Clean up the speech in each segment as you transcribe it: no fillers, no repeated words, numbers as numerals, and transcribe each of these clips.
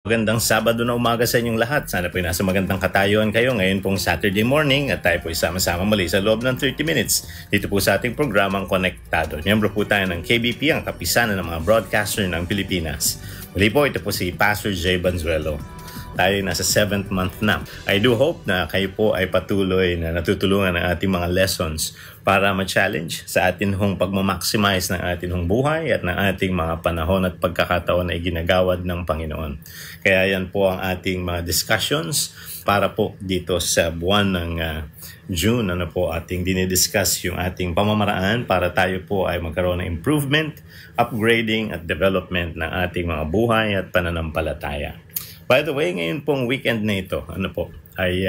Magandang Sabado na umaga sa inyong lahat. Sana po nasa magandang katayuan kayo ngayon pong Saturday morning at tayo po sama-sama muli sa loob ng 30 minutes dito po sa ating programang Konektado. Miyembro po tayo ng KBP, ang kapisanan ng mga broadcaster ng Pilipinas. Muli po, ito po si Pastor Jay Banzuelo. Tayo nasa 7th month na. I do hope na kayo po ay patuloy na natutulungan ng ating mga lessons para ma-challenge sa atin hong pagmamaximize ng atin hong buhay at ng ating mga panahon at pagkakataon na iginagawad ng Panginoon. Kaya yan po ang ating mga discussions para po dito sa buwan ng June. Ating dinidiscuss yung ating pamamaraan para tayo po ay magkaroon ng improvement, upgrading at development ng ating mga buhay at pananampalataya. By the way, ngayon pong weekend na ito, ay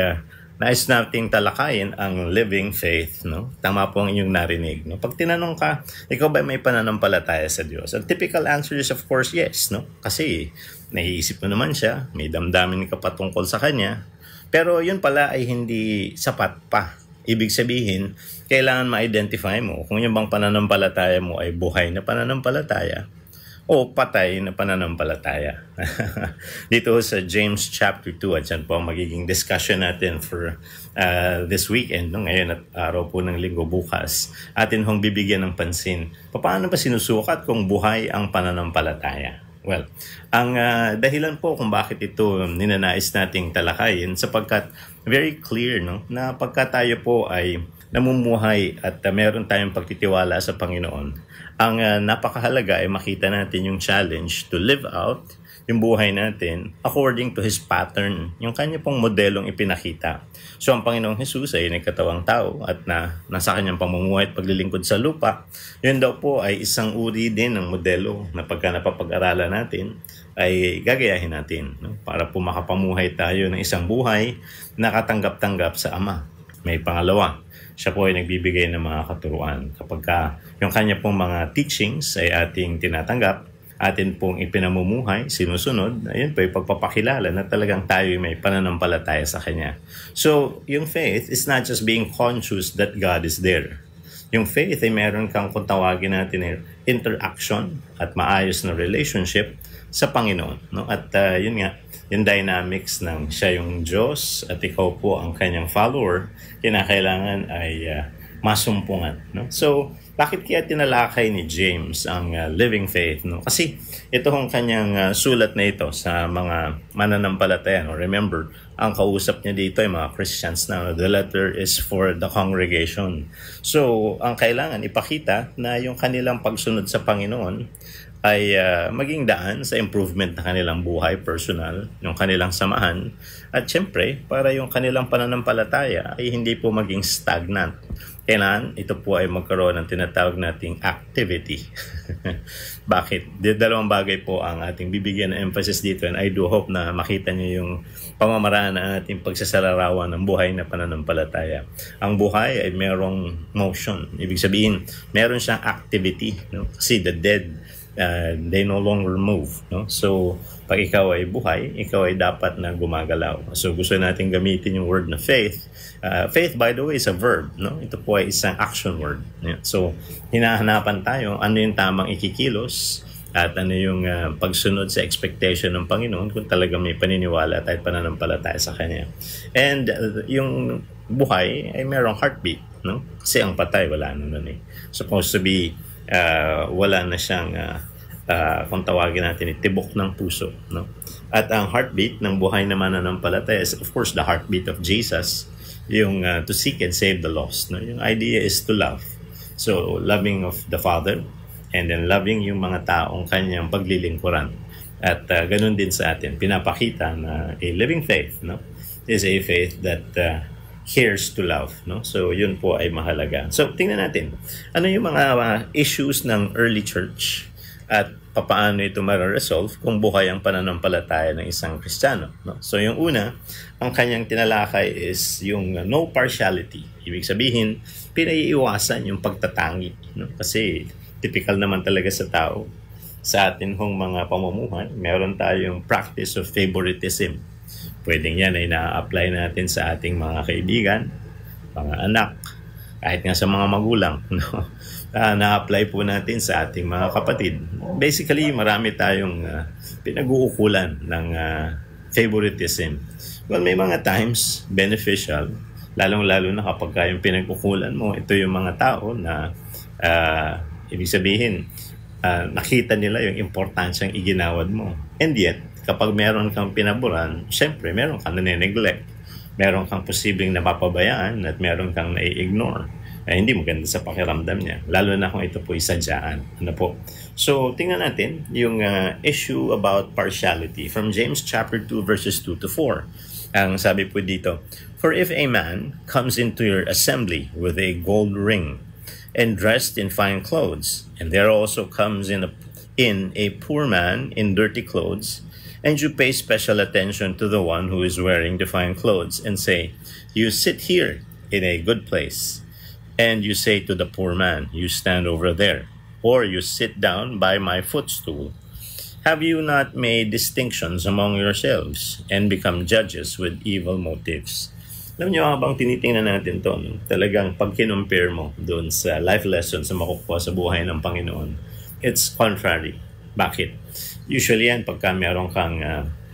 nais nating talakayin ang living faith. No? Tama po ang inyong narinig. No? Pag tinanong ka, ikaw ba may pananampalataya sa Diyos? Ang typical answer is of course yes. No? Kasi naiisip mo naman siya, may damdamin ka patungkol sa Kanya. Pero yun pala ay hindi sapat pa. Ibig sabihin, kailangan ma-identify mo kung yung bang pananampalataya mo ay buhay na pananampalataya o patay na pananampalataya. Dito sa James chapter 2 at yan po ang magiging discussion natin for this weekend. No? Ngayon at araw po ng linggo bukas. Atin hong bibigyan ng pansin. Paano ba sinusukat kung buhay ang pananampalataya? Well, ang dahilan po kung bakit ito ninanais nating talakayin sapagkat very clear na pagka tayo po ay namumuhay at meron tayong pagtitiwala sa Panginoon, ang napakahalaga ay makita natin yung challenge to live out yung buhay natin according to His pattern, yung kanya pong modelong ipinakita. So ang Panginoong Jesus ay nagkatawang tao at nasa kanyang pamumuhay at paglilingkod sa lupa. Yun daw po ay isang uri din ng modelo na pagka napapag-aralan natin ay gagayahin natin, no? Para po makapamuhay tayo ng isang buhay na katanggap-tanggap sa Ama. May pangalawa, siya po ay nagbibigay ng mga katuruan. Kapag yung kanya pong mga teachings ay ating tinatanggap, atin pong ipinamumuhay, sinusunod, ayun po ay pagpapakilala na talagang tayo may pananampalataya sa Kanya. So, yung faith is not just being conscious that God is there. Yung faith ay meron kang kung tawagin natin interaction at maayos na relationship sa Panginoon. No? At yun nga, yung dynamics ng siya yung Diyos at ikaw po ang kanyang follower, kinakailangan ay masumpungan. No? So, bakit kaya tinalakay ni James ang living faith? No? Kasi ito ang kanyang sulat na ito sa mga mananampalataya. No? Remember, ang kausap niya dito ay mga Christians na. The letter is for the congregation. So, ang kailangan ipakita na yung kanilang pagsunod sa Panginoon ay maging daan sa improvement ng kanilang buhay personal, yung kanilang samahan, at syempre, para yung kanilang pananampalataya ay hindi po maging stagnant. Kailangan ito po ay magkaroon ng tinatawag nating activity. Bakit? Dalawang bagay po ang ating bibigyan ng emphasis dito, and I do hope na makita niyo yung pamamaraan ng ating pagsasalarawan ng buhay na pananampalataya. Ang buhay ay merong motion. Ibig sabihin, meron siyang activity. No? Kasi the dead, they no longer move, no? So pag ikaw ay buhay, ikaw ay dapat na gumagalaw. So gusto natin gamitin yung word na faith. Faith, by the way, is a verb, no? Ito po ay isang action word. Yeah. So hinahanapan tayo ano yung tamang ikikilos at ano yung pagsunod sa expectation ng Panginoon kung talaga may paniniwala at pananampalataya sa Kanya. And yung buhay ay merong heartbeat, no? Kasi ang patay wala naman supposed to be wala na siyang kung tawagin natin tibok ng puso, no? At ang heartbeat ng buhay na mananampalataya is of course the heartbeat of Jesus, yung to seek and save the lost, no? Yung idea is to love, so loving of the Father and then loving yung mga taong kanyang paglilingkuran. At ganun din sa atin, pinapakita na a living faith, no, is a faith that cares to love, no? So yun po ay mahalaga. So tingnan natin ano yung mga issues ng early church at paano ito ma-resolve kung buhay ang pananampalataya ng isang Kristiyano, no? So yung una, ang kanyang tinalakay is yung no partiality. Ibig sabihin, pinaiiwasan yung pagtatangi, no? Kasi typical naman talaga sa tao, sa atin hong mga pamumuhay, meron tayong practice of favoritism. Pwedeng yan ay na-apply natin sa ating mga kaibigan, mga anak, kahit nga sa mga magulang, no? na-apply po natin sa ating mga kapatid. Basically, marami tayong pinag-uukulan ng favoritism. Well, may mga times beneficial, lalong-lalo na kapag yung pinag-ukulan mo, ito yung mga tao na ibig sabihin, nakita nila yung importansyang iginawad mo. And yet, kapag meron kang pinaboran, syempre meron kang nane-neglect. Meron kang posibleng napapabayaan at meron kang nai-ignore. Hindi maganda sa pakiramdam niya. Lalo na kung ito po isadyaan. Ano po? So, tingnan natin yung issue about partiality from James chapter 2 verses 2 to 4. Ang sabi po dito, "For if a man comes into your assembly with a gold ring and dressed in fine clothes, and there also comes in a poor man in dirty clothes, and you pay special attention to the one who is wearing the fine clothes, and say, 'You sit here in a good place,' and you say to the poor man, 'You stand over there,' or 'You sit down by my footstool,' have you not made distinctions among yourselves and become judges with evil motives?" Alam nyo, habang tinitingnan natin to, talagang pag kinumpare mo doon sa life lessons na makukuha sa buhay ng Panginoon, it's contrary. Bakit? Usually yan pagka meron kang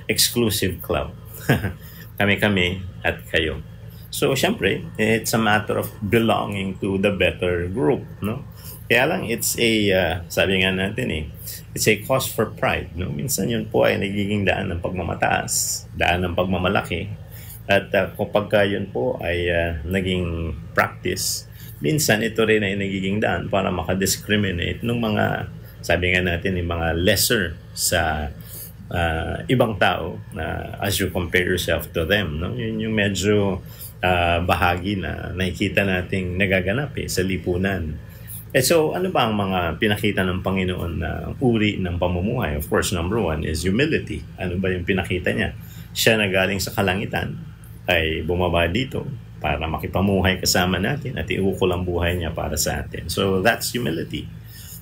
exclusive club. Kami-kami at kayo. So, syempre, it's a matter of belonging to the better group, no? Kaya lang, it's a, sabi nga natin it's a cause for pride, no? Minsan yun po ay nagiging daan ng pagmamataas, daan ng pagmamalaki. At kapag yun po ay naging practice, minsan ito rin ay nagiging daan para makadiscriminate ng mga, sabi nga natin, yung mga lesser sa ibang tao as you compare yourself to them. No? Yun yung medyo bahagi na nakikita nating nagaganap sa lipunan. So, ano ba ang mga pinakita ng Panginoon na uri ng pamumuhay? Of course, number one is humility. Ano ba yung pinakita niya? Siya na galing sa kalangitan ay bumaba dito para makipamuhay kasama natin at iukol ang buhay niya para sa atin. So, that's humility.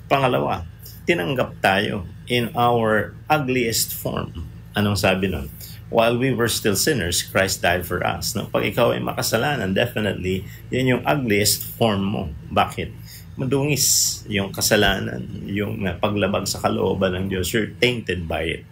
Pangalawa, tinanggap tayo in our ugliest form. Anong sabi nun? While we were still sinners, Christ died for us. No? Pag ikaw ay makasalanan, definitely, yan yung ugliest form mo. Bakit? Madungis yung kasalanan, yung paglabag sa kalooban ng Diyos. You're tainted by it.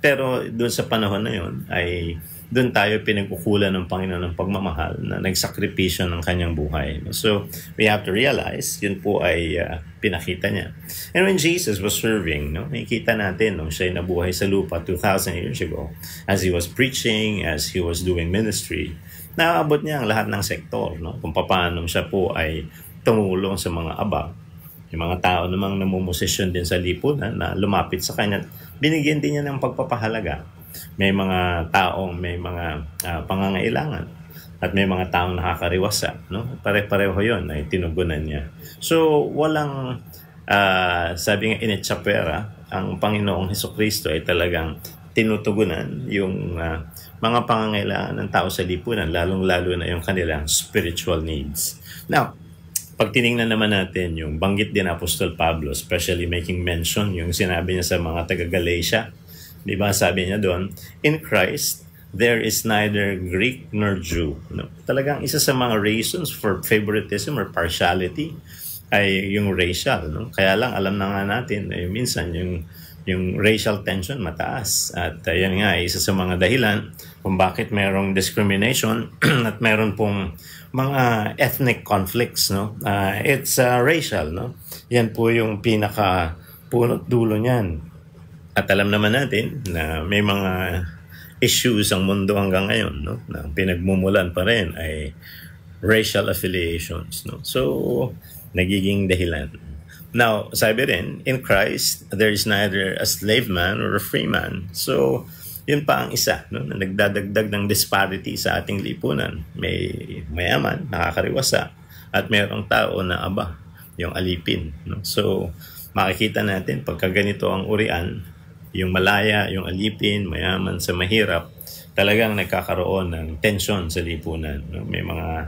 Pero doon sa panahon na yun, ay doon tayo pinagkukulan ng Panginoon ng pagmamahal na nagsakripisyo ng kanyang buhay. So, we have to realize, yun po ay pinakita niya. And when Jesus was serving, nakikita natin nung siya nabuhay sa lupa 2,000 years ago, as he was preaching, as he was doing ministry, naabot niya ang lahat ng sektor. Kung paano siya po ay tumulong sa mga abag. Yung mga tao namang namumosisyon din sa lipunan na lumapit sa kanya, binigyan din niya ng pagpapahalaga. May mga taong may mga pangangailangan at may mga taong nakakariwasa. No? Pare-pareho yun ay tinugunan niya. So, walang, sabi nga inetsapera, ang Panginoong Hesukristo ay talagang tinutugunan yung mga pangangailangan ng tao sa lipunan, lalong-lalo na yung kanilang spiritual needs. Now, pag tinignan naman natin yung banggit din Apostol Pablo, especially making mention yung sinabi niya sa mga taga-Galatia, di ba sabi niya doon, in Christ, there is neither Greek nor Jew. No? Talagang isa sa mga reasons for favoritism or partiality ay yung racial. No? Kaya lang, alam na nga natin, minsan yung racial tension mataas. At yan nga, isa sa mga dahilan kung bakit merong discrimination at meron pong mga ethnic conflicts. No? It's racial. No? Yan po yung pinaka punot dulo niyan. At alam naman natin na may mga issues ang mundo hanggang ngayon, no? Na pinagmumulan pa rin ay racial affiliations. No? So, nagiging dahilan. Now, sabi rin, in Christ, there is neither a slave man or a free man. So, yun pa ang isa, no? Na nagdadagdag ng disparity sa ating lipunan. May mayaman, nakakariwasa, at mayroong tao na aba, yung alipin. No? So, makikita natin, pagka ganito ang urian, yung malaya, yung alipin, mayaman sa mahirap, talagang nagkakaroon ng tension sa lipunan. No? May mga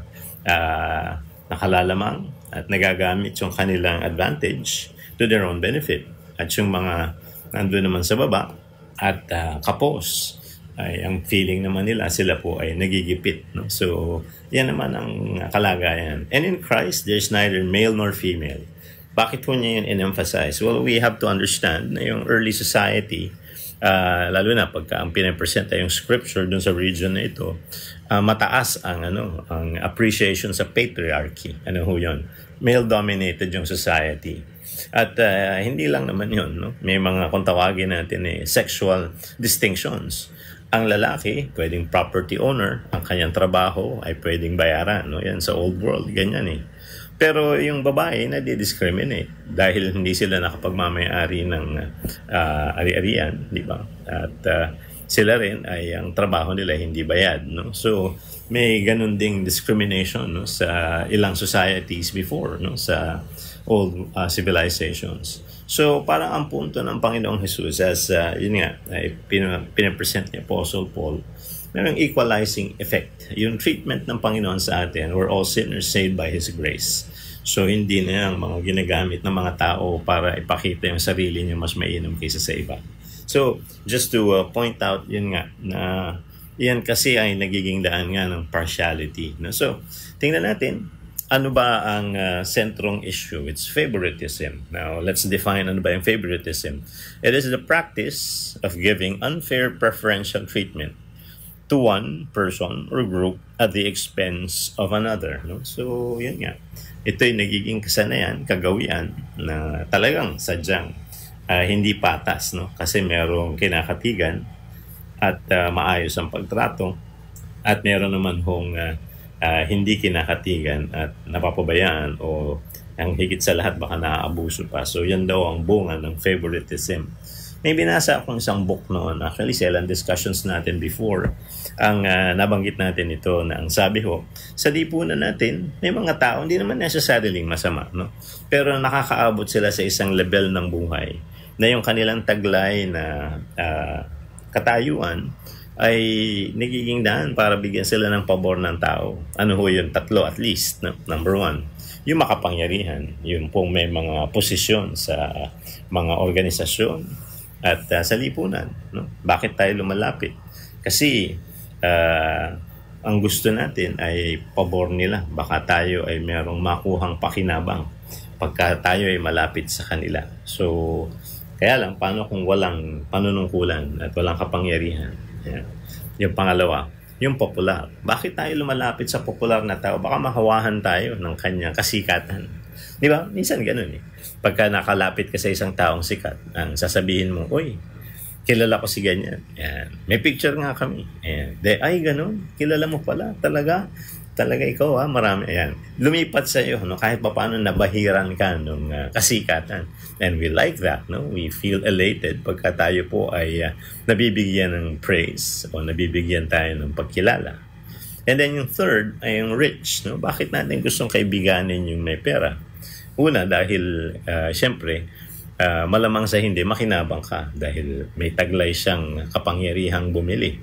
nakalalamang at nagagamit yung kanilang advantage to their own benefit. At yung mga nandun naman sa baba at kapos, ay ang feeling naman nila, sila po ay nagigipit. No? So, yan naman ang kalagayan. And in Christ, there's neither male nor female. Bakit po niya yun in-emphasize? Well, we have to understand na yung early society, lalo na pagka ang pinapresent ay yung scripture dun sa region na ito, mataas ang appreciation sa patriarchy. Ano ho yun? Male-dominated yung society. At hindi lang naman yun, no? May mga kung tawagin natin sexual distinctions. Ang lalaki, pwedeng property owner, ang kanyang trabaho ay pwedeng bayaran. No? Yan sa old world, ganyan Pero yung babae, nadi-discriminate dahil hindi sila nakapagmamayari ng ari-arian, di ba? At sila rin ay ang trabaho nila hindi bayad. No? So, may ganun ding discrimination no? sa ilang societies before, no? sa old civilizations. So, parang ang punto ng Panginoong Jesus as, yun nga, pinapresent ni Apostle Paul, mayroong equalizing effect. Yung treatment ng Panginoon sa atin, we're all sinners saved by His grace. So, hindi na yung mga ginagamit ng mga tao para ipakita yung sarili niya mas mainam kaysa sa iba. So, just to point out, yun nga, na yan kasi ay nagiging daan nga ng partiality. No? So, tingnan natin, ano ba ang sentrong issue? It's favoritism. Now, let's define ano ba yung favoritism. It is the practice of giving unfair preferential treatment to one person or group at the expense of another. No? So, yun nga. Ito'y nagiging kasanayan, kagawian na talagang sadyang hindi patas. No? Kasi merong kinakatigan at maayos ang pagtrato at meron naman hong hindi kinakatigan at napapabayaan o ang higit sa lahat baka naaabuso pa. So yan daw ang bunga ng favoritism. May binasa akong isang book noon. Actually, sa ilang discussions natin before, ang nabanggit natin ito na ang sabi ho, sa lipunan natin, may mga tao, hindi naman necessarily masama, no? Pero nakakaabot sila sa isang level ng buhay na yung kanilang taglay na katayuan ay nagiging daan para bigyan sila ng pabor ng tao. Ano ho yun? Tatlo at least. No? Number one, yung makapangyarihan. Yung pong may mga posisyon sa mga organisasyon at sa lipunan. No? Bakit tayo lumalapit? Kasi ang gusto natin ay pabor nila. Baka tayo ay merong makuhang pakinabang pagka tayo ay malapit sa kanila. So, kaya lang, paano kung walang panunungkulan at walang kapangyarihan? Yeah. Yung pangalawa, yung popular. Bakit tayo lumalapit sa popular na tao? Baka mahawahan tayo ng kanyang kasikatan. Di ba? Minsan ganun Pagka nakalapit ka sa isang taong sikat, ang sasabihin mo, uy, kilala ko si ganyan. Yan. May picture nga kami. Yan. Ay, ganun. Kilala mo pala. Talaga ikaw marami. Ayan. Lumipat sa iyo, no? Kahit pa paano nabahiran ka ng kasikatan. And we like that, no? We feel elated pagka tayo po ay nabibigyan ng praise o nabibigyan tayo ng pagkilala. And then yung third ay yung rich, no? Bakit natin gustong kaibiganin yung may pera? Una, dahil syempre, malamang sa hindi makinabang ka dahil may taglay siyang kapangyarihang bumili.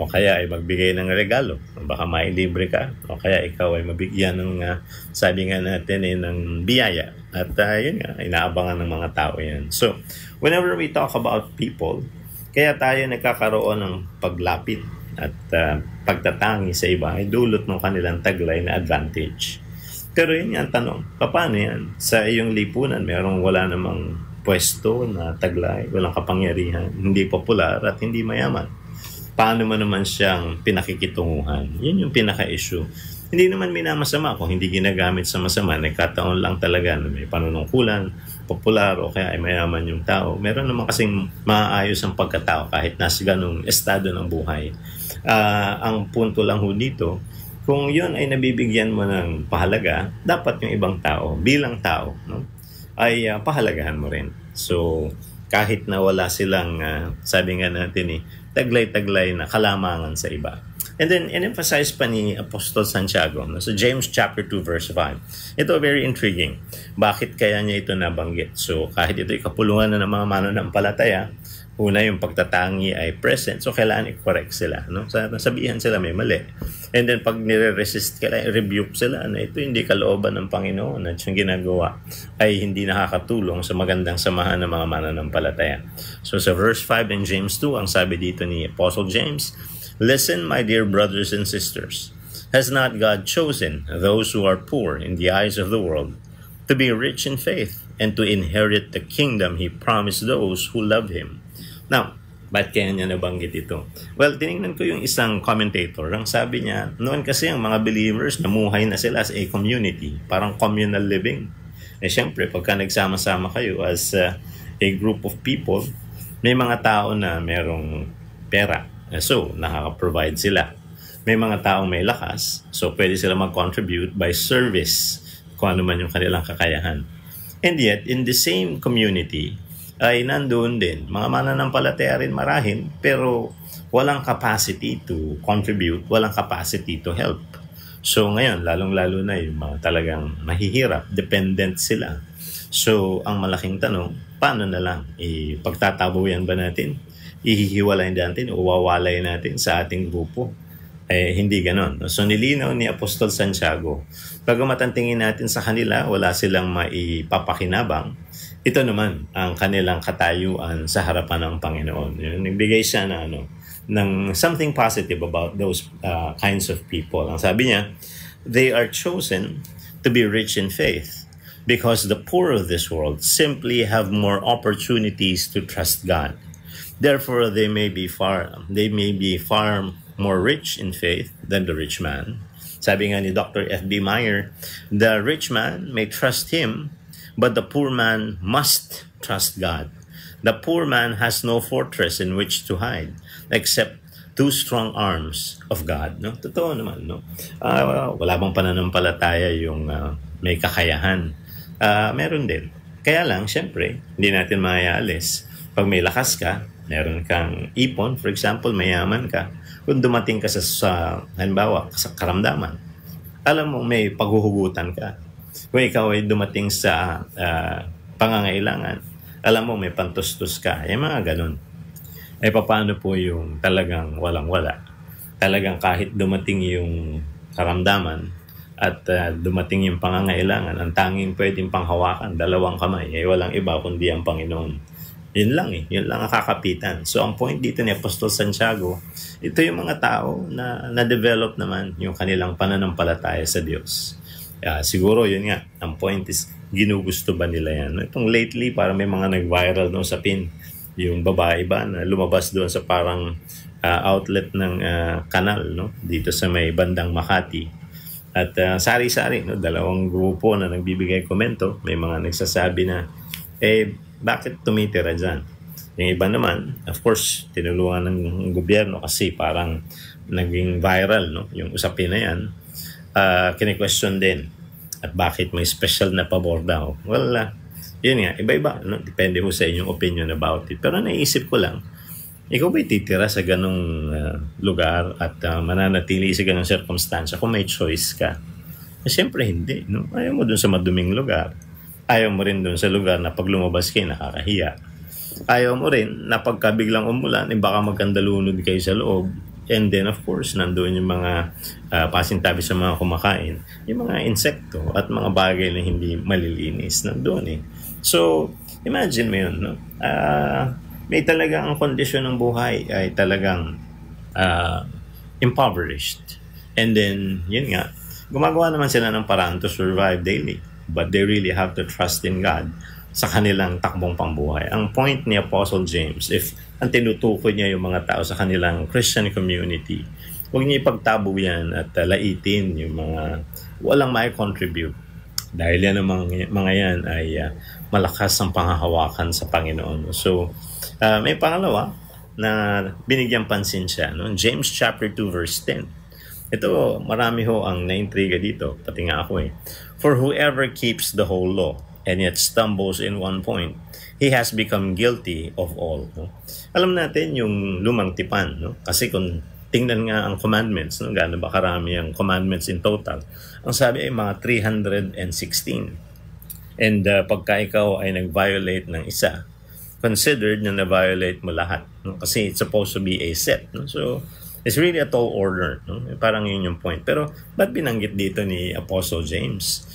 O kaya ay magbigay ng regalo. Baka mailibre ka. O kaya ikaw ay mabigyan ng, sabi nga natin, ng biyaya. At yun nga, inaabangan ng mga tao yan. So, whenever we talk about people, kaya tayo nagkakaroon ng paglapit at pagtatangi sa iba ay dulot ng kanilang taglay na advantage. Pero yun ang tanong, paano yan? Sa iyong lipunan, merong wala namang pwesto na taglay, walang kapangyarihan, hindi popular at hindi mayaman. Paano mo naman siyang pinakikitunguhan? Yun yung pinaka-issue. Hindi naman minamasama kung hindi ginagamit sa masama. Nagkataon lang talaga na may panunungkulan, popular o kaya ay mayaman yung tao. Meron naman kasing maayos ang pagkatao kahit nasa ganung estado ng buhay. Ang punto lang ho dito, kung yun ay nabibigyan mo ng pahalaga, dapat yung ibang tao, bilang tao, no, ay pahalagahan mo rin. So, kahit na wala silang, sabi nga natin taglay-taglay na kalamangan sa iba. And then, in-emphasize pa ni Apostol Santiago, no? So, James chapter 2, verse 5. Ito, very intriguing. Bakit kaya niya ito nabanggit? So, kahit ito'y kapulungan na ng mga mananampalataya, una, yung pagtatangi ay present. So, kailangan i-correct sila. No? Sabihan sila may mali. And then, pag nire-resist ka, rebuke sila na ito hindi kalooban ng Panginoon at yung ginagawa ay hindi nakakatulong sa magandang samahan ng mga mananampalataya. So, sa verse 5 in James 2, ang sabi dito ni Apostle James, "Listen, my dear brothers and sisters, has not God chosen those who are poor in the eyes of the world to be rich in faith and to inherit the kingdom He promised those who love Him. Now, ba't kaya niya nabanggit ito? Well, tinignan ko yung isang commentator. Ang sabi niya, noon kasi ang mga believers, namuhay na sila as a community. Parang communal living. Siyempre, pagka nagsama-sama kayo as a group of people, may mga tao na merong pera. So, nakaka-provide sila. May mga taong may lakas. So, pwede sila mag-contribute by service kung ano man yung kanilang kakayahan. And yet, in the same community, ay nandoon din mga mananampalataya rin marahin pero walang capacity to contribute, walang capacity to help. So ngayon, lalong-lalo na yung mga talagang mahihirap, dependent sila. So ang malaking tanong, paano na lang? Ipagtatabuyan ba natin? Ihihiwalay natin o wawalay natin sa ating grupo? Hindi ganon. So nilinaw ni Apostol Santiago, bagamat ang tingin natin sa kanila, wala silang maipapakinabang, ito naman ang kanilang katayuan sa harapan ng Panginoon. Nagbigay siya ng something positive about those kinds of people. Ang sabi niya, they are chosen to be rich in faith because the poor of this world simply have more opportunities to trust God. Therefore, they may be far more rich in faith than the rich man. Sabi nga ni Dr. F.B. Meyer, the rich man may trust him, but the poor man must trust God. The poor man has no fortress in which to hide, except two strong arms of God. No? Totoo naman, no? Wala bang pananampalataya yung may kakayahan? Meron din. Kaya lang, syempre, hindi natin maaalis. Pag may lakas ka, meron kang ipon, for example, mayaman ka, kung dumating ka sa halimbawa, sa karamdaman, alam mo may paghuhugutan ka. Kung ikaw ay dumating sa pangangailangan, alam mo may pantustos ka, mga ganun. Paano po yung talagang walang-wala? Talagang kahit dumating yung karamdaman at dumating yung pangangailangan, ang tanging pwedeng panghawakan, dalawang kamay, walang iba kundi ang Panginoon. Yun lang yun lang ang kakapitan. So ang point dito ni Apostol Santiago, ito yung mga tao na na-develop naman yung kanilang pananampalataya sa Diyos. Siguro yun nga, ang point is, ginugusto ba nila yan? Itong lately, parang may mga nag-viral doon sa pin, yung babae ba na lumabas doon sa parang outlet ng kanal, no? Dito sa may bandang Makati. At sari-sari, no? Dalawang grupo na nagbibigay komento, may mga nagsasabi na, bakit tumitira dyan? Yung iba naman, of course, tinulungan ng gobyerno kasi parang naging viral, no? Yung usapin na yan. Kine-question din at bakit may special na pabor daw. Well, yun nga, iba-iba, no? Depende ho sa inyong opinion about it. Pero naisip ko lang, ikaw ba'y titira sa ganong lugar at mananatili sa ganong circumstance kung may choice ka? Siyempre hindi, no? Ayaw mo dun sa maduming lugar. Ayaw mo rin dun sa lugar na pag lumabas kayo nakakahiya. Ayaw mo rin na pagka biglang umulan, baka magkandalunod kayo sa loob. And then of course, nandoon yung mga pasintabi sa mga kumakain, yung mga insekto at mga bagay na hindi malilinis nandoon So, imagine mo yun, no? May talagang ang kondisyon ng buhay ay talagang impoverished. And then, yun nga, gumagawa naman sila ng paraan to survive daily. But they really have to trust in God sa kanilang takbong pambuhay. Ang point ni Apostle James, if ang tinutukoy niya yung mga tao sa kanilang Christian community, huwag niya ipagtabo yan at laitin yung mga walang mai-contribute. Dahil yan ang mga yan ay malakas ang panghahawakan sa Panginoon. So, may pangalawa na binigyan pansin siya. No? James chapter 2 verse 10. Ito, marami ho ang naintriga dito, pati nga ako For whoever keeps the whole law and yet stumbles in one point, he has become guilty of all. No? Alam natin yung lumang tipan, no? Kasi kung tingnan nga ang commandments, no? Gaano ba karami ang commandments in total? Ang sabi ay mga 316. And pagka ikaw ay nag-violate ng isa, considered na na-violate mo lahat. No? Kasi it's supposed to be a set. No? So, it's really a tall order. No? Parang yun yung point. Pero, ba't binanggit dito ni Apostle James?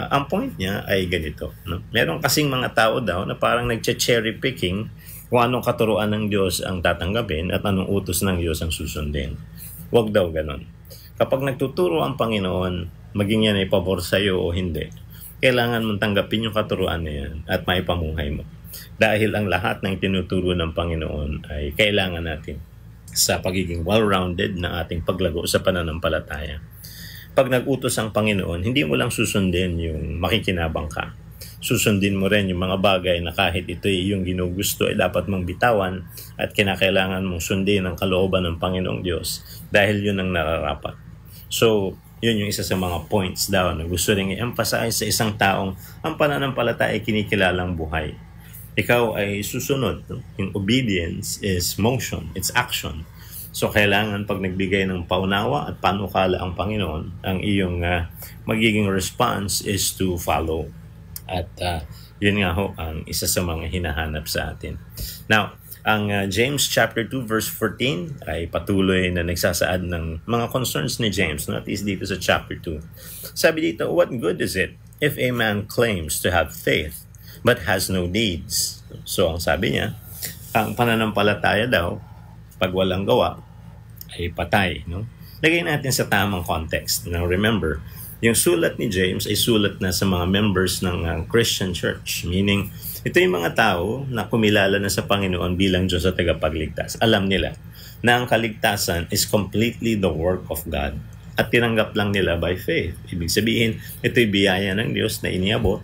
Ang point niya ay ganito. No? Meron kasing mga tao daw na parang nagche-cherry picking kung anong katuruan ng Diyos ang tatanggapin at anong utos ng Diyos ang susundin. Huwag daw ganon. Kapag nagtuturo ang Panginoon, maging yan ay pabor sa iyo o hindi, kailangan mong tanggapin yung katuruan na yan at maipamuhay mo. Dahil ang lahat ng tinuturo ng Panginoon ay kailangan natin sa pagiging well-rounded na ating paglago sa pananampalataya. Pag nag-utos ang Panginoon, hindi mo lang susundin yung makikinabang ka. Susundin mo rin yung mga bagay na kahit ito ay iyong ginugusto ay dapat mong bitawan at kinakailangan mong sundin ang kalooban ng Panginoong Diyos dahil yun ang nararapat. So, yun yung isa sa mga points daw na gusto rin i-emphasize sa isang taong ang pananampalataya ay kinikilalang buhay. Ikaw ay susunod. No? Yung obedience is motion, it's action. So, kailangan pag nagbigay ng paunawa at panukala ang Panginoon, ang iyong magiging response is to follow. At yun nga ho ang isa sa mga hinahanap sa atin. Now, ang James chapter 2 verse 14 ay patuloy na nagsasaad ng mga concerns ni James, not least dito sa chapter 2. Sabi dito, what good is it if a man claims to have faith but has no deeds? So, ang sabi niya, ang pananampalataya daw, pag walang gawa, ay patay. No? Lagay natin sa tamang context. Now, remember, yung sulat ni James ay sulat na sa mga members ng Christian church. Meaning, ito yung mga tao na kumilala na sa Panginoon bilang Diyos at tagapagligtas. Alam nila na ang kaligtasan is completely the work of God at tinanggap lang nila by faith. Ibig sabihin, ito'y biyaya ng Diyos na iniabot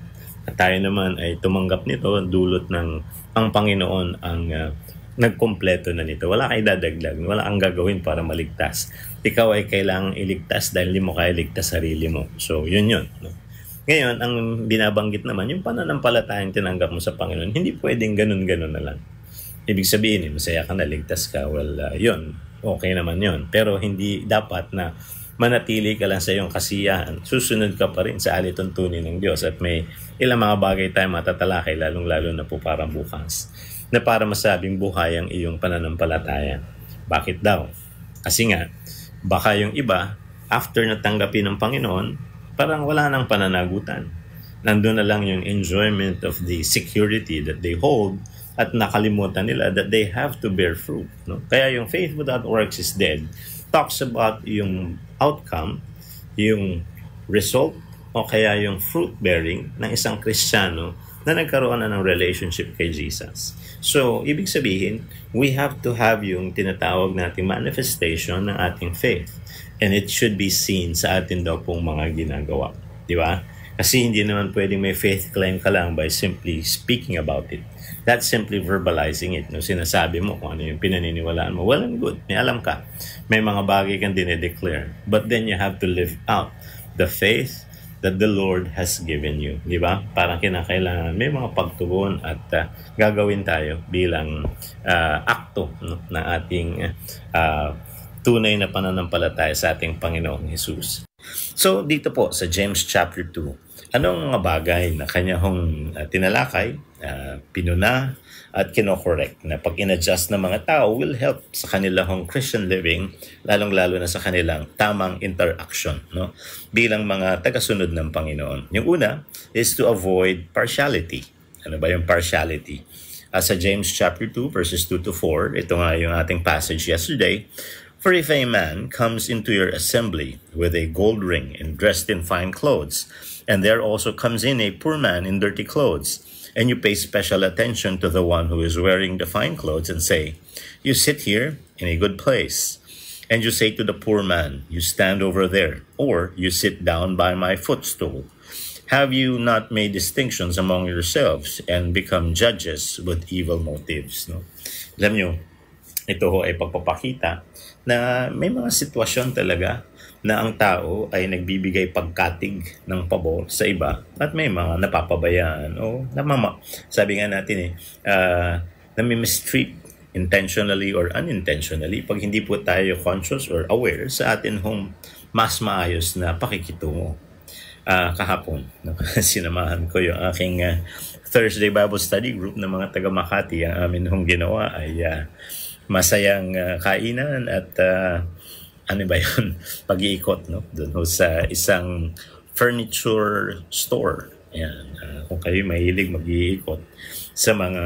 at tayo naman ay tumanggap nito dulot ng ang Panginoon ang nagkumpleto na nito. Wala kang idadagdag, wala kang gagawin para maligtas. Ikaw ay kailangang iligtas dahil hindi mo kaya ligtas sarili mo. So, yun. No? Ngayon, ang binabanggit naman, yung pananampalatayang tinanggap mo sa Panginoon, hindi pwedeng ganun-ganun na lang. Ibig sabihin, masaya ka na, ligtas ka, well, yun, okay naman yun. Pero hindi dapat na manatili ka lang sa iyong kasiyahan. Susunod ka pa rin sa alituntunin ng Diyos at may ilang mga bagay tayo matatalakay, lalong-lalo na po para bukas, na para masabing buhay ang iyong pananampalataya. Bakit daw? Kasi nga, baka yung iba, after natanggapin ng Panginoon, parang wala nang pananagutan. Nandun na lang yung enjoyment of the security that they hold at nakalimutan nila that they have to bear fruit. No? Kaya yung faith without works is dead talks about yung outcome, yung result, o kaya yung fruit bearing ng isang Kristiyano na nagkaroon na ng relationship kay Jesus. So, ibig sabihin, we have to have yung tinatawag nating manifestation ng ating faith. And it should be seen sa atin daw pong mga ginagawa. Di ba? Kasi hindi naman pwedeng may faith claim ka lang by simply speaking about it. That's simply verbalizing it. No? Sinasabi mo kung ano yung pinaniniwalaan mo. Well and good. May alam ka. May mga bagay kang dinedeclare. But then you have to live out the faith that the Lord has given you. Di ba? Parang kinakailangan may mga pagtugon at gagawin tayo bilang akto no? na ating tunay na pananampalataya sa ating Panginoong Jesus. So, dito po sa James chapter 2, anong mga bagay na kanya hong tinalakay, pinuna, at kinokorek na pag in-adjust ng mga tao will help sa kanila hong Christian living, lalong-lalo na sa kanilang tamang interaction, no? Bilang mga tagasunod ng Panginoon. Yung una is to avoid partiality. Ano ba yung partiality? Sa James chapter 2, verses 2 to 4, ito nga yung ating passage yesterday. For if a man comes into your assembly with a gold ring and dressed in fine clothes, and there also comes in a poor man in dirty clothes, and you pay special attention to the one who is wearing the fine clothes and say, you sit here in a good place, and you say to the poor man, you stand over there, or you sit down by my footstool. Have you not made distinctions among yourselves and become judges with evil motives? No? Alam nyo, ito ho ay pagpapakita na may mga sitwasyon talaga na ang tao ay nagbibigay pagkatig ng pabor sa iba at may mga napapabayaan o sabi nga natin nami-mistreat intentionally or unintentionally pag hindi po tayo conscious or aware sa atin hong mas maayos na pakikitungo. Kahapon, sinamahan ko yung aking Thursday Bible Study group ng mga taga Makati. Ang amin hong ginawa ay masayang kainan at pag-iikot no? Doon sa isang furniture store. Ayan. Kung kayo mahilig mag-iikot sa mga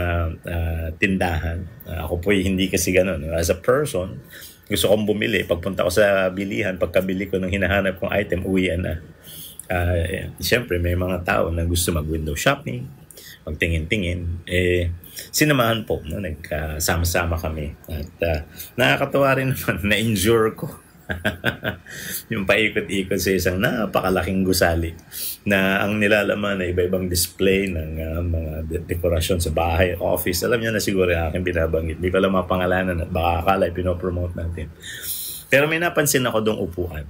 tindahan. Ako po hindi kasi ganun. As a person, gusto kong bumili. Pagpunta ko sa bilihan, pagkabili ko ng hinahanap kong item, uwian na. Siyempre, may mga tao na gusto mag-window shopping, magtingin-tingin. Sinamahan po, no? Nagkasama-sama kami. At nakakatuwa rin naman, na-endure ko. Yung paikot-ikot sa isang napakalaking gusali na ang nilalaman na iba-ibang display ng mga dekorasyon sa bahay, office. Alam niyo na siguro yung aking binabanggit. Hindi ko alam mga pangalanan at baka akala pinopromote natin. Pero may napansin ako dong upuan.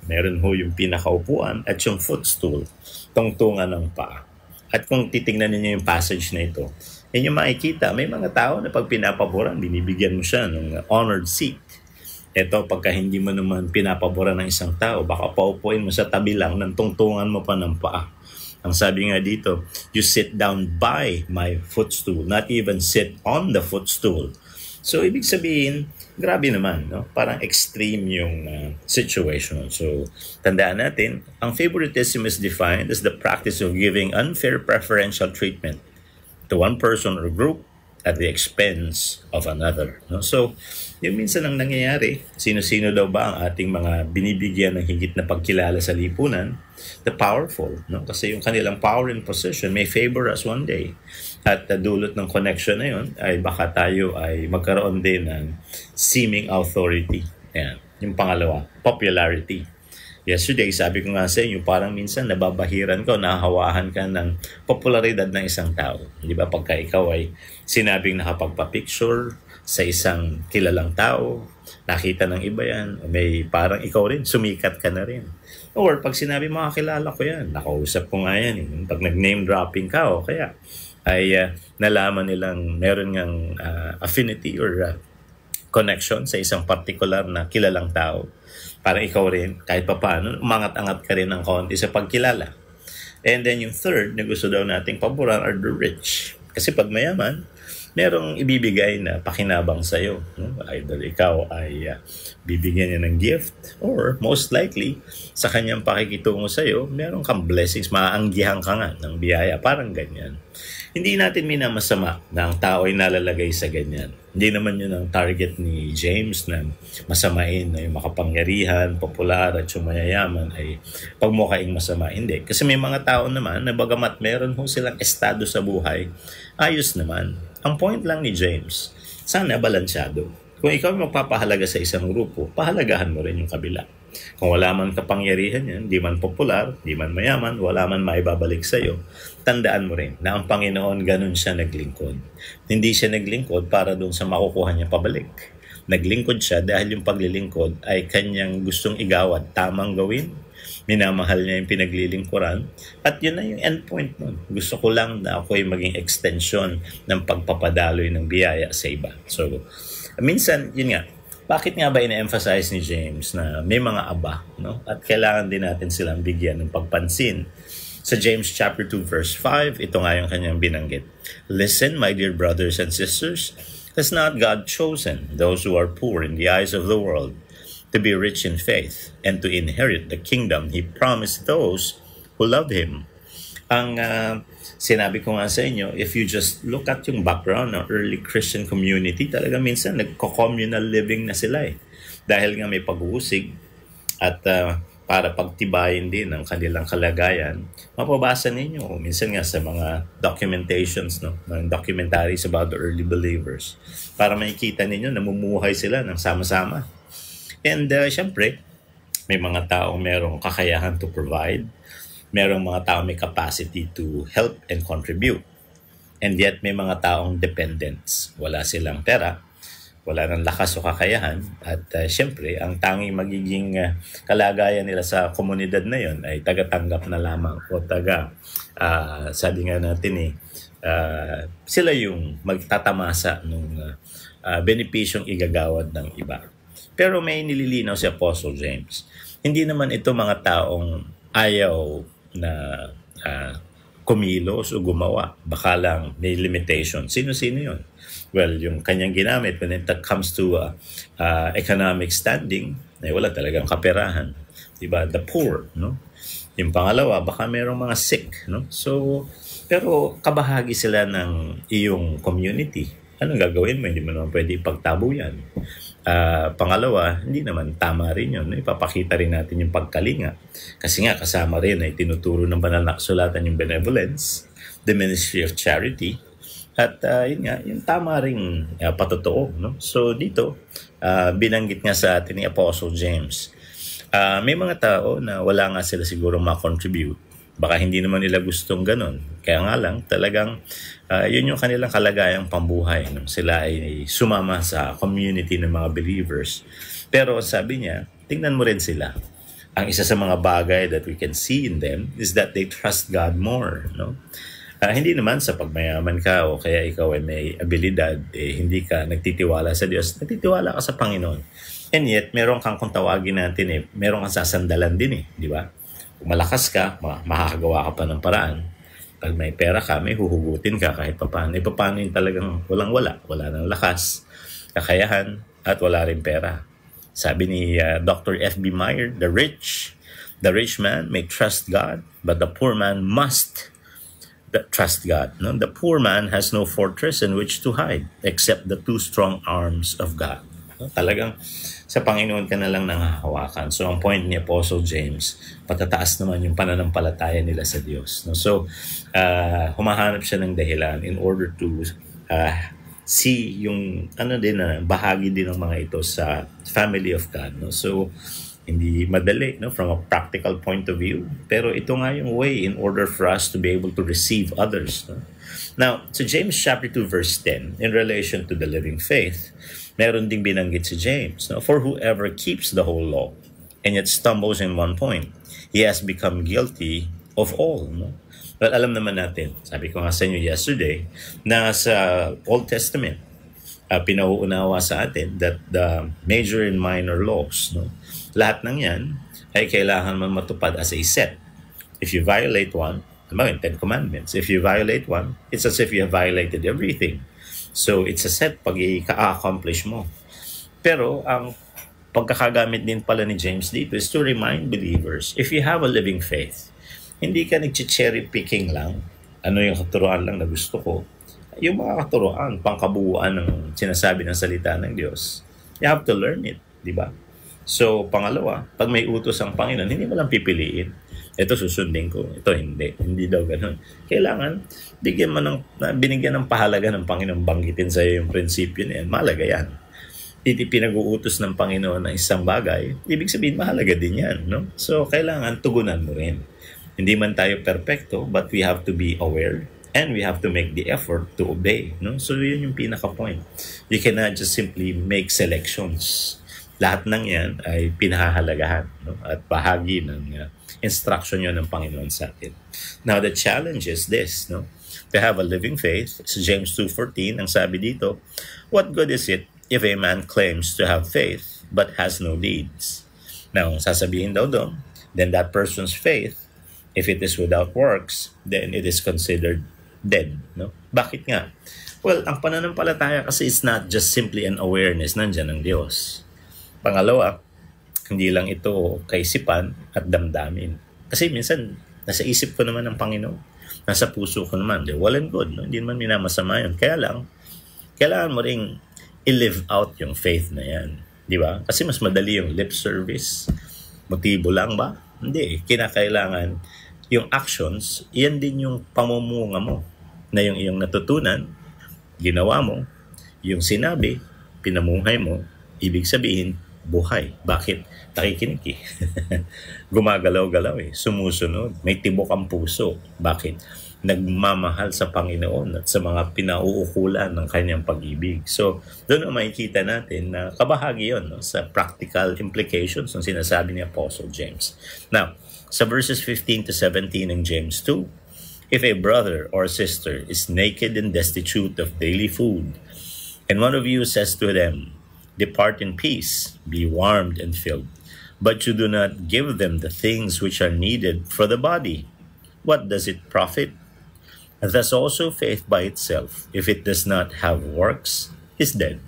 Meron ho yung pinakaupuan at yung footstool, tungtungan ng paa. At kung titingnan niyo yung passage na ito, yun yung makikita, may mga tao na pag pinapaboran, binibigyan mo siya ng honored seat. Ito, pagka hindi mo naman pinapaboran ng isang tao, baka paupuin mo sa tabi lang ng tungtungan mo pa ng paa. Ang sabi nga dito, you sit down by my footstool, not even sit on the footstool. So, ibig sabihin, grabe naman, no? Parang extreme yung situation. So, tandaan natin, ang favoritism is defined as the practice of giving unfair preferential treatment to one person or group at the expense of another. No? So, yung minsan ang nangyayari, sino-sino daw ba ang ating mga binibigyan ng higit na pagkilala sa lipunan? The powerful. No? Kasi yung kanilang power and position may favor us one day. At dulot ng connection na yun, ay baka tayo ay magkaroon din ng seeming authority. Yan. Yung pangalawa, popularity. Yesterday, sabi ko nga sa inyo, parang minsan nababahiran ka, nahahawahan ka ng popularidad ng isang tao. Di ba? Pagka ikaw ay sinabing nakapagpa-picture sa isang kilalang tao, nakita ng iba yan, may parang ikaw rin, sumikat ka na rin. Or pag sinabi makakilala ko yan, nakausap ko nga yan. Pag nag-name dropping ka o kaya ay nalaman nilang meron ngang affinity or connection sa isang particular na kilalang tao. Parang ikaw rin, kahit pa paano, umangat-angat ka rin ng konti sa pagkilala. And then yung third na gusto daw nating paboran are the rich. Kasi pag mayaman, merong ibibigay na pakinabang sa'yo. No? Either ikaw ay bibigyan niya ng gift or most likely, sa kanyang pakikitungo sa'yo, meron kang blessings, maaanggihan ka nga ng biyaya. Parang ganyan. Hindi natin minamasama na ang tao ay nalalagay sa ganyan. Hindi naman yun ang target ni James na masamain na yung makapangyarihan, popular at yung mayayaman ay pagmukaing masama. Hindi. Kasi may mga tao naman na bagamat meron ho silang estado sa buhay, ayos naman. Ang point lang ni James, sana balansyado. Kung ikaw magpapahalaga sa isang grupo, pahalagahan mo rin yung kabila. Kung wala man kapangyarihan yan, di man popular, di man mayaman, wala man maibabalik sa'yo, tandaan mo rin na ang Panginoon ganun siya naglingkod. Hindi siya naglingkod para doon sa makukuha niya pabalik. Naglingkod siya dahil yung paglilingkod ay kanyang gustong igawad, tamang gawin. Minamahal niya yung pinaglilingkuran at yun na yung endpoint nun. Gusto ko lang na ako ay maging extension ng pagpapadaloy ng biyaya sa iba. So, minsan, yun nga, bakit nga ba ina-emphasize ni James na may mga aba, no? At kailangan din natin silang bigyan ng pagpansin. Sa James chapter 2 verse 5, ito nga yung kanyang binanggit. Listen, my dear brothers and sisters, has not God chosen those who are poor in the eyes of the world to be rich in faith and to inherit the kingdom He promised those who love Him? Ang sinabi ko nga sa inyo, if you just look at yung background ng early Christian community, talaga minsan nagko-communal living na sila eh. Dahil nga may pag-uusig at para pagtibayin din ang kanilang kalagayan, mapabasa ninyo minsan nga sa mga documentations, no, mga documentaries about the early believers, para makikita ninyo namumuhay sila ng sama-sama. And syempre, may mga taong merong kakayahan to provide, merong mga taong may capacity to help and contribute. And yet may mga taong dependents. Wala silang pera, wala nang lakas o kakayahan. At syempre, ang tanging magiging kalagayan nila sa komunidad na yon ay taga-tanggap na lamang o sabi nga natin sila yung magtatamasa ng benepisyong igagawad ng iba. Pero may nililinaw si Apostle James. Hindi naman ito mga taong ayaw na kumilos o gumawa. Baka lang may limitation. Sino-sino yun? Well, yung kanyang ginamit when it comes to economic standing, wala talagang kaperahan. Diba? The poor, no? Yung pangalawa, baka mayroong mga sick, no? So, pero kabahagi sila ng iyong community. anong gagawin mo? Hindi mo naman pwede ipagtabo yan. Pangalawa, hindi naman tama rin yun. Ipapakita rin natin yung pagkalinga. Kasi nga, kasama rin ay tinuturo ng banal na kasulatan yung benevolence, the ministry of charity, at yun nga, yung tama rin patotoo. No? So dito, binanggit nga sa atin ni Apostle James. May mga tao na wala nga sila siguro ma-contribute. Baka hindi naman nila gustong ganun. Kaya nga lang, talagang yun yung kanilang kalagayang pambuhay. No? Sila ay sumama sa community ng mga believers. Pero sabi niya, tingnan mo rin sila. Ang isa sa mga bagay that we can see in them is that they trust God more. No? Hindi naman sa pagmayaman ka o kaya ikaw ay may abilidad, hindi ka nagtitiwala sa Diyos. Nagtitiwala ka sa Panginoon. And yet, meron kang kung tawagin natin meron kang sasandalan din di ba? Kung malakas ka, makakagawa ka pa ng paraan. Pag may pera ka, may huhugutin ka kahit papaano. Paano yung talagang walang-wala. Wala ng lakas, kakayahan, at wala rin pera. Sabi ni Dr. F.B. Meyer, the rich man may trust God, but the poor man must trust God. No? The poor man has no fortress in which to hide except the two strong arms of God. No? Talagang sa Panginoon ka na lang nangahawakan. So, ang point ni Apostle James, patataas naman yung pananampalataya nila sa Diyos. No? So, humahanap siya ng dahilan in order to see yung bahagi din ng mga ito sa family of God. No? So, hindi madali from a practical point of view. Pero ito nga yung way in order for us to be able to receive others. No? Now, so James chapter 2 verse 10, in relation to the living faith, meron ding binanggit si James. No? For whoever keeps the whole law and yet stumbles in one point, he has become guilty of all. No? Well, alam naman natin, sabi ko nga sa inyo yesterday, na sa Old Testament, pinauunawa sa atin that the major and minor laws, lahat ng yan ay kailangan man matupad as a set. If you violate one, yung 10 commandments, if you violate one, it's as if you have violated everything. So, it's a set pag i-accomplish mo. Pero, ang pagkakagamit din pala ni James dito is to remind believers, if you have a living faith, hindi ka nag-cherry picking lang, ano yung katuruan lang na gusto ko, yung mga katuruan, pangkabuuan ng sinasabi ng salita ng Diyos, you have to learn it, di ba? So, pangalawa, pag may utos ang Panginoon, hindi mo lang pipiliin. Ito susundin ko, ito hindi. Hindi daw ganun. Kailangan, binigyan ng pahalaga ng Panginoon, banggitin sa iyo yung prinsipyo na yan. Mahalaga yan. Pinag-uutos ng Panginoon ng isang bagay, ibig sabihin, mahalaga din yan. No? So, kailangan tugunan mo rin. Hindi man tayo perfecto, but we have to be aware and we have to make the effort to obey. No? So, yun yung pinaka-point. You cannot just simply make selections. Lahat ng yan ay pinahahalagahan, at bahagi ng instruction yun ng Panginoon sa atin. Now, the challenge is this, to have a living faith. So James 2:14, ang sabi dito, what good is it if a man claims to have faith but has no deeds? Now, sasabihin daw doon, then that person's faith, if it is without works, then it is considered dead. Bakit nga? Well, ang pananampalataya kasi is not just simply an awareness nandyan ng Diyos. Pangalawa, hindi lang ito kaisipan at damdamin. Kasi minsan, nasa isip ko naman ng Panginoon. Nasa puso ko naman. Well and good. Hindi naman minamasama yun. Kaya lang, kailangan mo ring i-live out yung faith na yan. Di ba? Kasi mas madali yung lip service. Motibo lang ba? Hindi. Kinakailangan yung actions, yan din yung pamumunga mo. Na yung iyong natutunan, ginawa mo, yung sinabi, pinamuhay mo, ibig sabihin, buhay. Bakit? Nakikinig Gumagalaw-galaw sumusunod. May tibok ang puso. Bakit? Nagmamahal sa Panginoon at sa mga pinauukulan ng kanyang pag-ibig. So, doon makikita natin na kabahagi yun sa practical implications ng sinasabi ni Apostle James. Now, sa verses 15 to 17 ng James 2, if a brother or sister is naked and destitute of daily food, and one of you says to them, depart in peace, be warmed and filled, but you do not give them the things which are needed for the body, what does it profit? Thus also faith by itself, if it does not have works, is dead.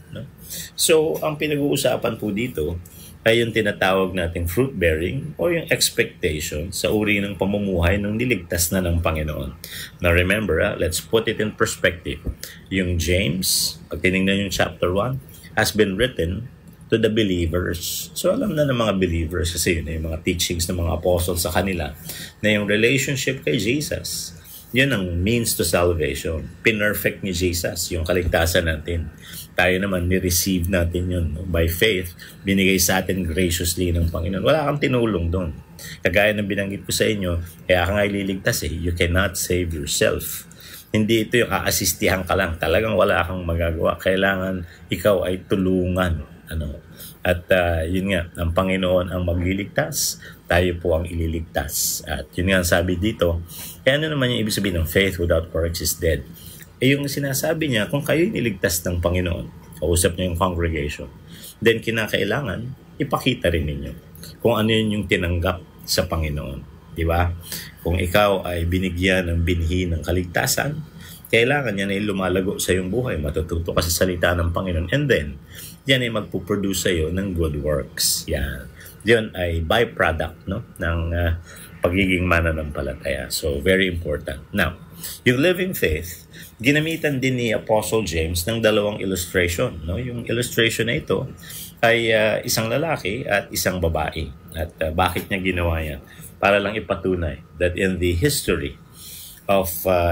So, ang pinag-uusapan po dito, ay yung tinatawag nating fruit-bearing o yung expectation sa uri ng pamumuhay ng niligtas na ng Panginoon. Now remember, let's put it in perspective. Yung James, pag tinignan yung chapter 1, has been written to the believers. So alam na ng mga believers kasi yun yung mga teachings ng mga apostles sa kanila na yung relationship kay Jesus, yun ang means to salvation. Pinerfect ni Jesus yung kaligtasan natin. Tayo naman, ni-receive natin yun by faith. Binigay sa atin graciously ng Panginoon. Wala kang tinulong doon. Kagaya ng binanggit ko sa inyo, kaya ka nga ililigtas eh. You cannot save yourself. Hindi ito yung aasistihan ka lang. Talagang wala kang magagawa. Kailangan ikaw ay tulungan. At yun nga, ang Panginoon ang magliligtas, tayo po ang ililigtas. At yun nga ang sabi dito, kaya ano naman yung ibig sabihin ng faith without works is dead? Yung sinasabi niya, kung kayo niligtas ng Panginoon, kausap niya yung congregation, then kinakailangan, ipakita rin ninyo kung ano yun yung tinanggap sa Panginoon. Di ba? Kung ikaw ay binigyan ng binhi ng kaligtasan, kailangan yan ay lumalago sa iyong buhay, matututo ka sa salita ng Panginoon, and then, yan ay magpuproduce sa iyo ng good works. Yan. Yan ay byproduct ng pagiging mananampalataya. So, very important. Now, yung living faith, ginamitan din ni Apostle James ng dalawang illustration. Yung illustration na ito ay isang lalaki at isang babae. At bakit niya ginawa yan? Para lang ipatunay that in the history of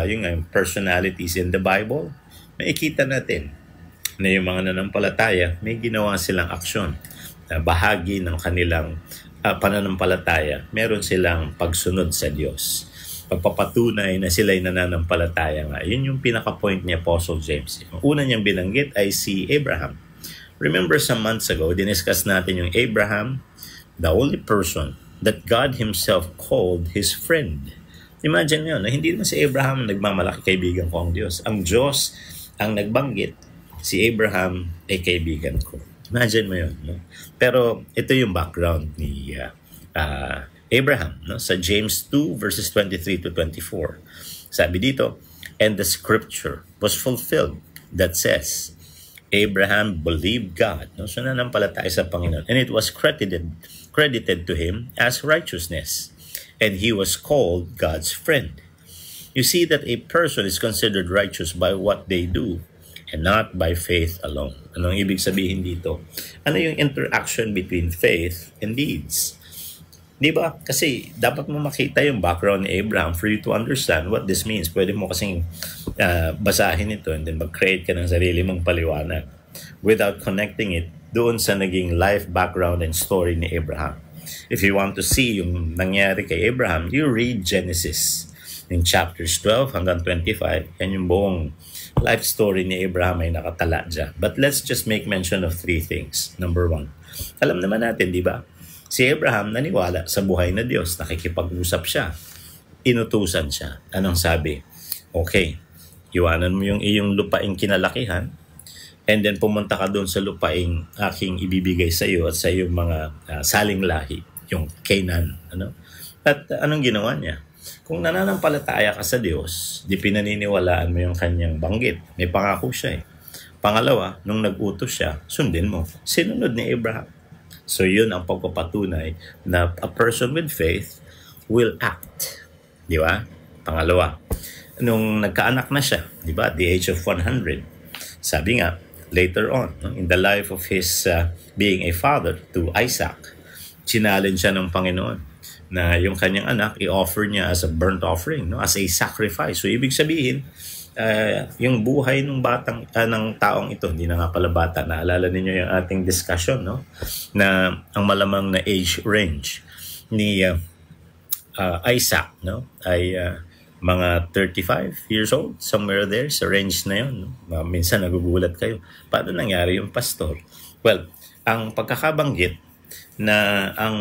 yung personalities in the Bible, makikita natin na yung mga nanampalataya, may ginawa silang aksyon. Bahagi ng kanilang pananampalataya, meron silang pagsunod sa Diyos. Pagpapatunay na sila'y nananampalataya nga. Yun yung pinaka-point ni Apostle James. Ang una niyang binanggit ay si Abraham. Remember some months ago, diniscuss natin yung Abraham, the only person that God Himself called His friend. Imagine nyo, na hindi naman si Abraham nagmamalaki kaibigan ko ang Diyos. Ang Diyos ang nagbanggit, si Abraham ay kaibigan ko. Imagine mo yun. Pero ito yung background ni Abraham, sa James 2 verses 23 to 24. Sabi dito, and the scripture was fulfilled that says, Abraham believed God. So nanampalataya sa Panginoon. And it was credited to him as righteousness. And he was called God's friend. You see that a person is considered righteous by what they do and not by faith alone. Anong ibig sabihin dito? Ano yung interaction between faith and deeds? Di ba? Kasi dapat mo makita yung background ni Abraham for you to understand what this means. Pwede mo kasing basahin ito and then mag-create ka ng sarili mong paliwanag without connecting it doon sa naging life background and story ni Abraham. If you want to see yung nangyari kay Abraham, you read Genesis in chapters 12 hanggang 25. Yan yung buong life story ni Abraham ay nakatala dyan. But let's just make mention of 3 things. Number 1, alam naman natin, di ba? Si Abraham naniwala sa buhay na Diyos. Nakikipag-usap siya. Inutusan siya. Anong sabi? Okay, iwanan mo yung iyong lupaing kinalakihan and then pumunta ka doon sa lupaing aking ibibigay sa iyo at sa iyong mga saling lahi, yung Canaan. At anong ginawa niya? Kung nananampalataya ka sa Diyos, di pinaniniwalaan mo yung kanyang banggit. May pangako siya eh. Pangalawa, nung nag-utos siya, sundin mo. Sinunod ni Abraham. So yun ang pagpapatunay na a person with faith will act. Di ba? Pangalawa, nung nagkaanak na siya, di ba? At the age of 100, sabi nga, later on, in the life of his being a father to Isaac, challenge siya ng Panginoon na yung kanyang anak, i-offer niya as a burnt offering, as a sacrifice. So ibig sabihin, yung buhay ng ng taong ito, hindi na nga pala bata, naalala ninyo yung ating discussion, na ang malamang na age range ni Isaac, ay mga 35 years old, somewhere there, sa range na yun. Minsan nagugulat kayo, paano nangyari yung pastor? Well, ang pagkakabanggit na ang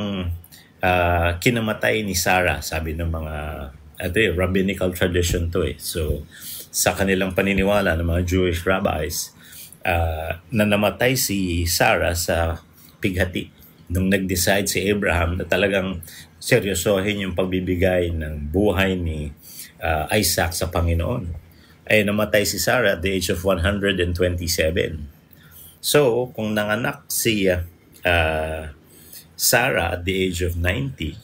kinamatay ni Sarah, sabi ng mga rabbinical tradition to So, sa kanilang paniniwala ng mga Jewish rabbis, na namatay si Sarah sa pighati. Nung nag-decide si Abraham na talagang seryosohin yung pagbibigay ng buhay ni Isaac sa Panginoon, ay namatay si Sarah at the age of 127. So, kung nanganak si Sarah at the age of 90,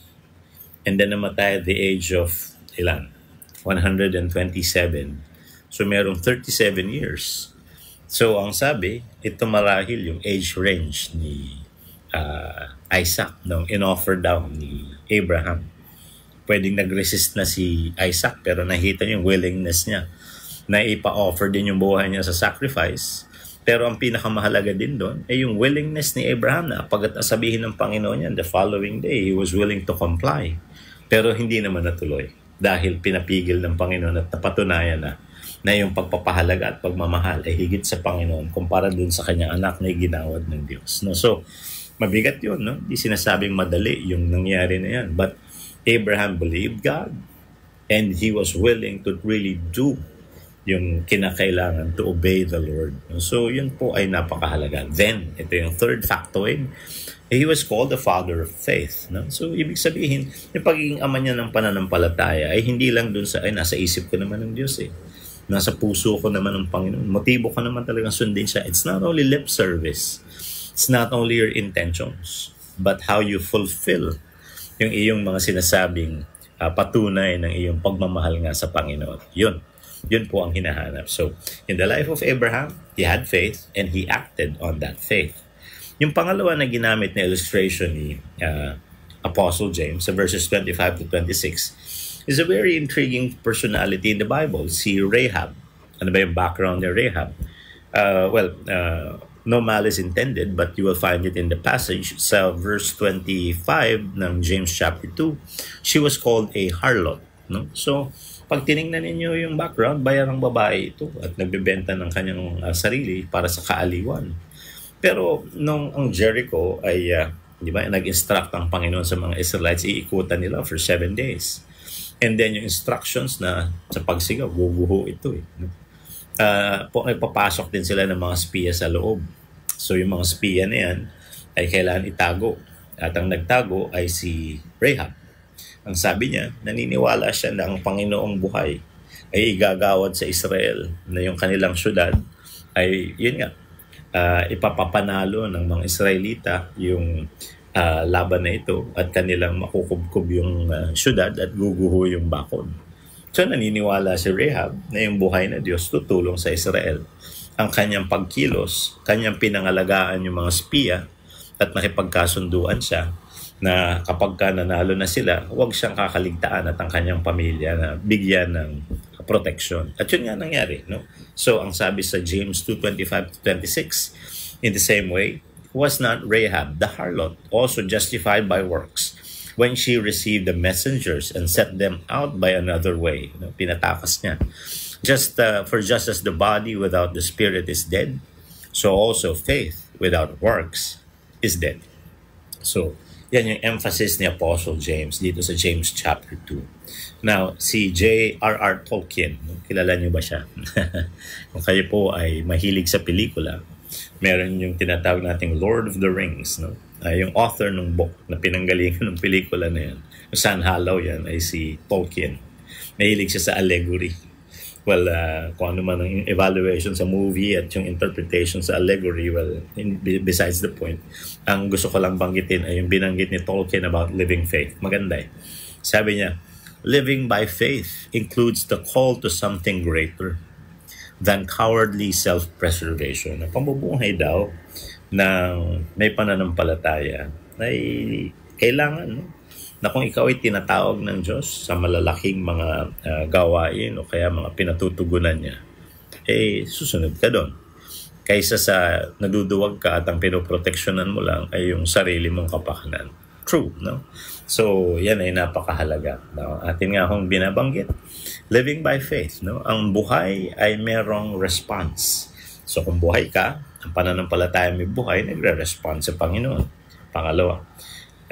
and then namatay at the age of ilan? 127. So merong 37 years. So ang sabi, ito marahil yung age range ni Isaac nung inoffer daw ni Abraham. Pwedeng nag-resist na si Isaac pero nakita niyo yung willingness niya na ipa-offer din yung buhay niya sa sacrifice. Pero ang pinakamahalaga din doon ay yung willingness ni Abraham na pagkat sabihin ng Panginoon niya, the following day, he was willing to comply. Pero hindi naman natuloy dahil pinapigil ng Panginoon at napatunayan na yung pagpapahalaga at pagmamahal ay higit sa Panginoon kumpara dun sa kanyang anak na ginawad ng Diyos. No? So, mabigat yun. No? Di sinasabing madali yung nangyari na yan. But Abraham believed God and he was willing to really do yung kinakailangan to obey the Lord. So, yun po ay napakahalaga. Then, ito yung third factoid. He was called the father of faith. No? So, ibig sabihin, yung pagiging ama niya ng pananampalataya ay hindi lang dun sa, ay, nasa isip ko naman ng Diyos eh. Nasa puso ko naman ng Panginoon. Motibo ko naman talagang sundin siya. It's not only lip service. It's not only your intentions, but how you fulfill yung iyong mga sinasabing patunay ng iyong pagmamahal nga sa Panginoon. Yun po ang hinahanap. So, in the life of Abraham, he had faith and he acted on that faith. Yung pangalawa na ginamit na illustration ni Apostle James sa verses 25 to 26 is a very intriguing personality in the Bible, si Rahab. Ano ba yung background ni Rahab? No malice intended, but you will find it in the passage sa verse 25 ng James chapter 2. She was called a harlot. No? So, pag tinignan ninyo yung background, bayarang babae ito at nagbebenta ng kanyang sarili para sa kaaliwan. Pero nung ang Jericho ay, di ba, nag-instruct ang Panginoon sa mga Israelites, iikutan nila for 7 days. And then yung instructions na sa pagsigaw, guguho ito eh. Papasok din sila ng mga spiya sa loob. So yung mga spiya na yan ay kailangan itago. At ang nagtago ay si Rahab. Ang sabi niya, naniniwala siya na ang Panginoong buhay ay igagawad sa Israel na yung kanilang syudad ay, yun nga, ipapapanalo ng mga Israelita yung laban na ito at kanilang makukubkub yung syudad at guguho yung bakod. So naniniwala si Rahab na yung buhay na Diyos tutulong sa Israel. Ang kanyang pagkilos, kanyang pinangalagaan yung mga spiya at nakipagkasunduan siya na kapag nanalo na sila, huwag siyang kakaligtaan at ang kanyang pamilya na bigyan ng protection. At yun nga nangyari. No? So ang sabi sa James 2:25-26, in the same way, was not Rahab the harlot also justified by works when she received the messengers and set them out by another way? No? Pinatakas niya. Just as the body without the spirit is dead, so also faith without works is dead. So, yan yung emphasis ni Apostle James dito sa James chapter 2. Now, si J.R.R. Tolkien, kilala niyo ba siya? Kung kayo po ay mahilig sa pelikula, meron yung tinatawag nating Lord of the Rings, no? Yung author ng book na pinanggalingan ng pelikula na yan, yung Sanhalaw yan, ay si Tolkien. Mahilig siya sa allegory. Well, kung ano man ang evaluation sa movie at yung interpretation sa allegory, well, besides the point, ang gusto ko lang banggitin ay yung binanggit ni Tolkien about living faith. Maganda eh. Sabi niya, living by faith includes the call to something greater than cowardly self-preservation. Ang pamumuhay daw ng may pananampalataya ay kailangan, no? Na kung ikaw ay tinatawag ng Diyos sa malalaking mga gawain o kaya mga pinatutugunan niya, eh susunod ka doon. Kaysa sa naduduwag ka at ang pinoproteksyonan mo lang ay yung sarili mong kapakanan. True, no? So, yan ay napakahalaga. No? Atin nga akong binabanggit. Living by faith, no? Ang buhay ay merong response. So, kung buhay ka, ang pananampalataya may buhay, nagre-respond sa Panginoon. Pangalawa,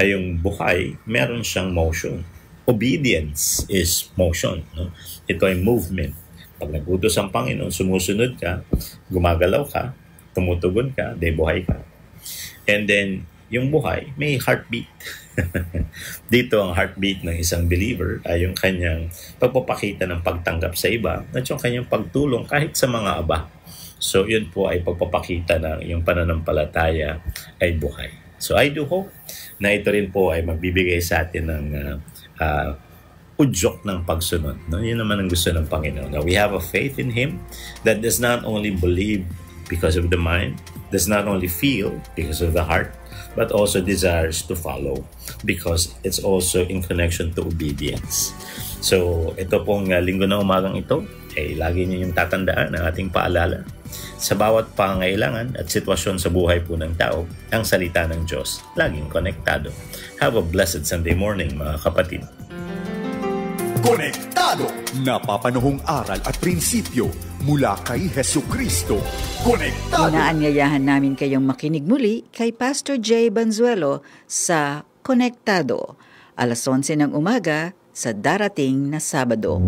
ay yung buhay, meron siyang motion. Obedience is motion. No? Ito ay movement. Pag nagutos ang Panginoon, sumusunod ka, gumagalaw ka, tumutugon ka, de buhay ka. And then, yung buhay, may heartbeat. Dito ang heartbeat ng isang believer ay yung kanyang pagpapakita ng pagtanggap sa iba at yung kanyang pagtulong kahit sa mga aba. So, yun po ay pagpapakita na yung pananampalataya ay buhay. So, I do hope na ito rin po ay magbibigay sa atin ng udyok ng pagsunod. No? Yun naman ang gusto ng Panginoon. Now, we have a faith in Him that does not only believe because of the mind, does not only feel because of the heart, but also desires to follow because it's also in connection to obedience. So, ito pong linggo na umagang ito, lagi niyo yung tatandaan ang ating paalala. Sa bawat pangangailangan at sitwasyon sa buhay po ng tao, ang salita ng Diyos laging konektado. Have a blessed Sunday morning, mga kapatid. Konektado! Napapanahong aral at prinsipyo mula kay Hesukristo. Konektado! Inaanyayahan namin kayong makinig muli kay Pastor Jay Banzuelo sa Konektado, 11:00 ng umaga sa darating na Sabado.